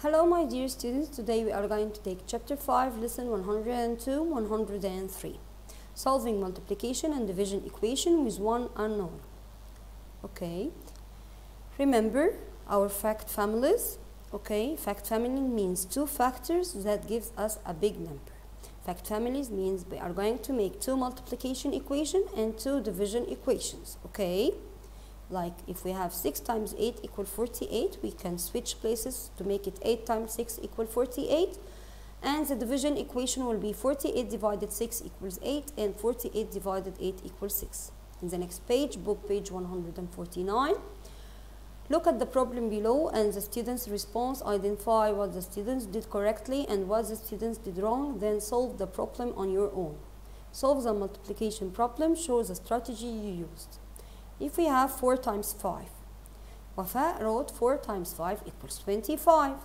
Hello my dear students, today we are going to take chapter 5, lesson 102, 103. Solving multiplication and division equation with one unknown. Okay, remember our fact families. Okay, fact family means two factors that gives us a big number. Fact families means we are going to make two multiplication equation and two division equations. Okay, like if we have 6 times 8 equal 48, we can switch places to make it 8 times 6 equal 48, and the division equation will be 48 divided 6 equals 8 and 48 divided 8 equals 6. In the next page, book page 149, look at the problem below and the student's response. Identify what the students did correctly and what the students did wrong, then solve the problem on your own. Solve the multiplication problem, show the strategy you used. If we have 4 times 5, Wafa wrote 4 times 5 equals 25.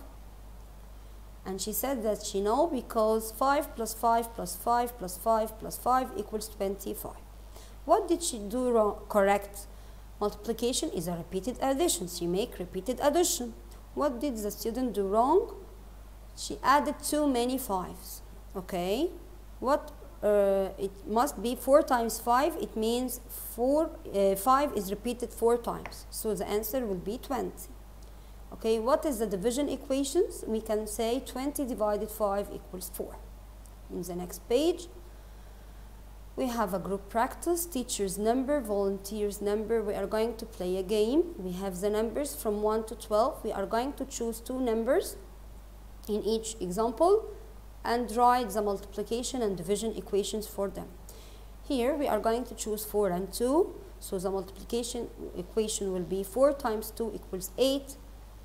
And she said that she knows because 5 plus 5 plus 5 plus 5 plus 5 equals 25. What did she do wrong? Correct. Multiplication is a repeated addition. She make repeated addition. What did the student do wrong? She added too many 5s. Okay. It must be 4 times 5. It means 5 is repeated 4 times. So the answer will be 20. Okay, what is the division equations? We can say 20 divided 5 equals 4. In the next page, we have a group practice, teacher's number, volunteer's number. We are going to play a game. We have the numbers from 1 to 12. We are going to choose two numbers in each example and write the multiplication and division equations for them. Here we are going to choose 4 and 2. So the multiplication equation will be 4 times 2 equals 8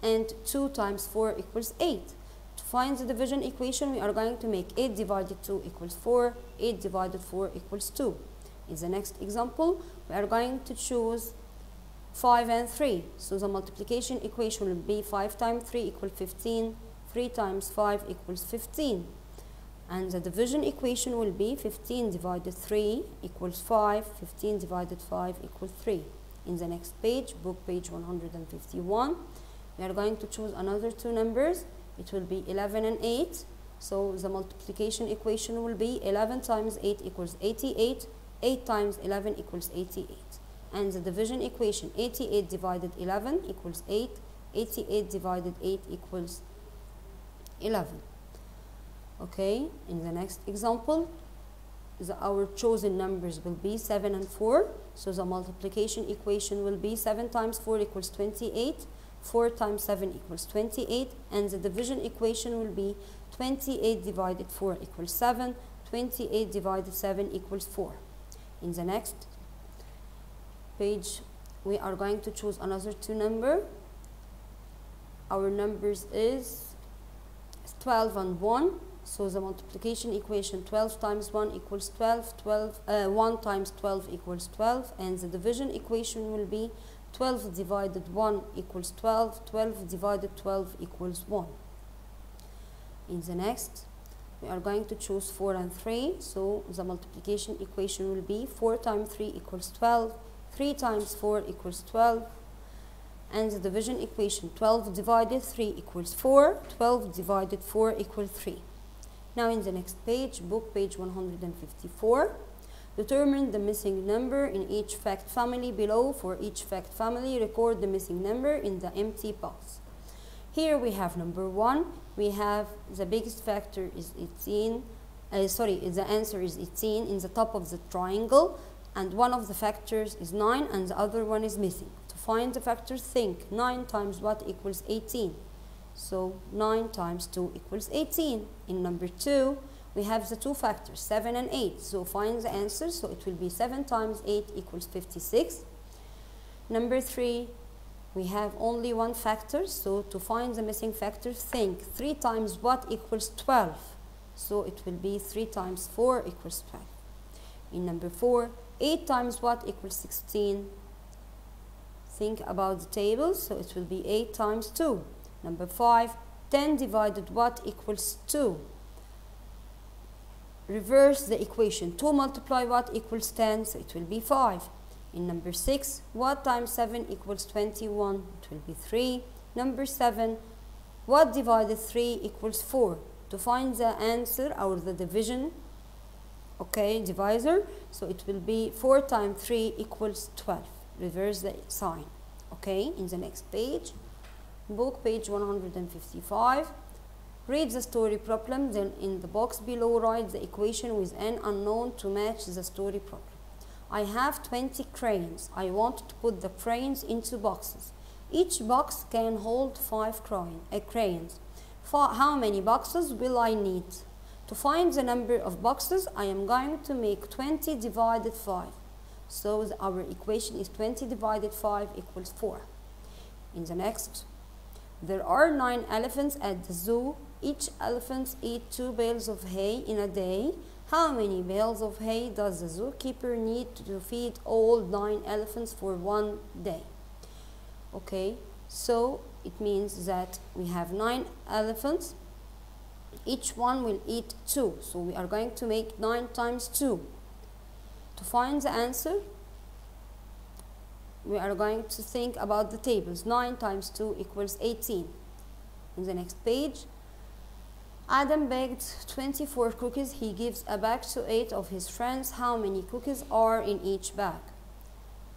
and 2 times 4 equals 8. To find the division equation, we are going to make 8 divided 2 equals 4, 8 divided 4 equals 2. In the next example, we are going to choose 5 and 3. So the multiplication equation will be 5 times 3 equals 15, 3 times 5 equals 15. And the division equation will be 15 divided 3 equals 5, 15 divided 5 equals 3. In the next page, book page 151, we are going to choose another two numbers. It will be 11 and 8. So the multiplication equation will be 11 times 8 equals 88, 8 times 11 equals 88. And the division equation, 88 divided 11 equals 8, 88 divided 8 equals 11. Okay, in the next example, our chosen numbers will be 7 and 4. So the multiplication equation will be 7 times 4 equals 28, 4 times 7 equals 28, and the division equation will be 28 divided 4 equals 7, 28 divided 7 equals 4. In the next page, we are going to choose another two numbers. Our numbers is 12 and 1. So the multiplication equation 12 times 1 equals 12, 1 times 12 equals 12, and the division equation will be 12 divided 1 equals 12, 12 divided 12 equals 1. In the next, we are going to choose 4 and 3, so the multiplication equation will be 4 times 3 equals 12, 3 times 4 equals 12, and the division equation 12 divided 3 equals 4, 12 divided 4 equals 3. Now in the next page, book page 154, determine the missing number in each fact family below. For each fact family, record the missing number in the empty box. Here we have number 1. We have the biggest factor is 18. The answer is 18 in the top of the triangle, and one of the factors is 9 and the other one is missing. To find the factor, think 9 times what equals 18. So 9 times 2 equals 18. In number 2, we have the two factors, 7 and 8. So find the answer. So it will be 7 times 8 equals 56. Number 3, we have only one factor. So to find the missing factor, think 3 times what equals 12. So it will be 3 times 4 equals 12. In number 4, 8 times what equals 16. Think about the table. So it will be 8 times 2. Number 5, 10 divided what equals 2. Reverse the equation. 2 multiply what equals 10, so it will be 5. In number 6, what times 7 equals 21? It will be 3. Number 7, What divided 3 equals 4? To find the answer or the division, okay, divisor, so it will be 4 times 3 equals 12. Reverse the sign. Okay, in the next page, book page 155. Read the story problem, then in the box below write the equation with n unknown to match the story problem. I have 20 crayons. I want to put the crayons into boxes. Each box can hold 5 crayons. How many boxes will I need? To find the number of boxes, I am going to make 20 divided 5. So our equation is 20 divided 5 equals 4. In the next, there are 9 elephants at the zoo. Each elephant eats 2 bales of hay in a day. How many bales of hay does the zookeeper need to feed all 9 elephants for 1 day? Okay, so it means that we have 9 elephants. Each one will eat 2. So we are going to make 9 times 2. To find the answer, we are going to think about the tables. 9 times 2 equals 18. In the next page, Adam baked 24 cookies. He gives a bag to 8 of his friends. How many cookies are in each bag?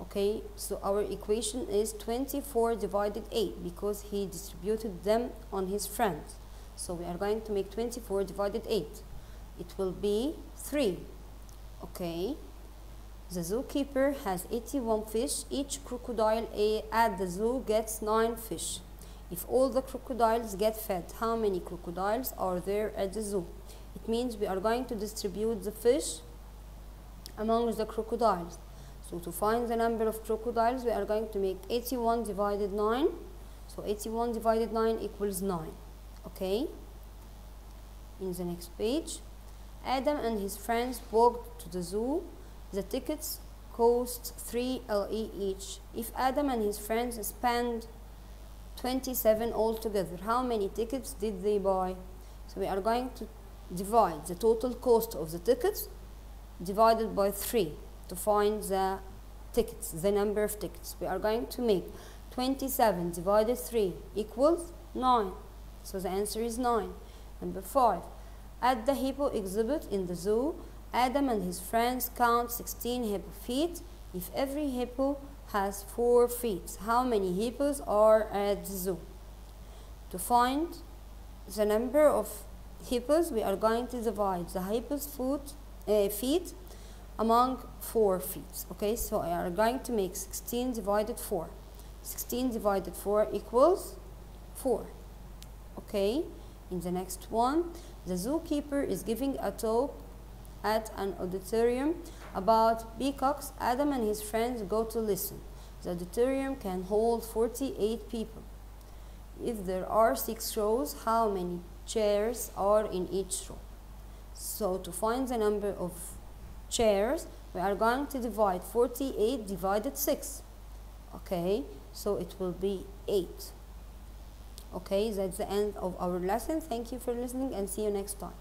Okay, so our equation is 24 divided 8 because he distributed them on his friends. So we are going to make 24 divided 8. It will be 3. Okay. The zookeeper has 81 fish. Each crocodile at the zoo gets 9 fish. If all the crocodiles get fed, how many crocodiles are there at the zoo? It means we are going to distribute the fish among the crocodiles. So to find the number of crocodiles, we are going to make 81 divided 9. So 81 divided 9 equals 9. Okay. In the next page, Adam and his friends walked to the zoo. The tickets cost 3 LE each. If Adam and his friends spend 27 altogether, how many tickets did they buy? So we are going to divide the total cost of the tickets divided by 3 to find the tickets, the number of tickets. We are going to make 27 divided 3 equals 9. So the answer is 9. Number 5. At the hippo exhibit in the zoo, Adam and his friends count 16 hippo feet. If every hippo has 4 feet, how many hippos are at the zoo? To find the number of hippos, we are going to divide the hippo's feet among 4 feet. Okay, so we are going to make 16 divided 4. 16 divided 4 equals 4. Okay, in the next one, the zookeeper is giving a talk at an auditorium about peacocks. Adam and his friends go to listen. The auditorium can hold 48 people. If there are 6 rows, how many chairs are in each row? So to find the number of chairs, we are going to divide 48 divided 6. Okay, so it will be 8. Okay, that's the end of our lesson. Thank you for listening and see you next time.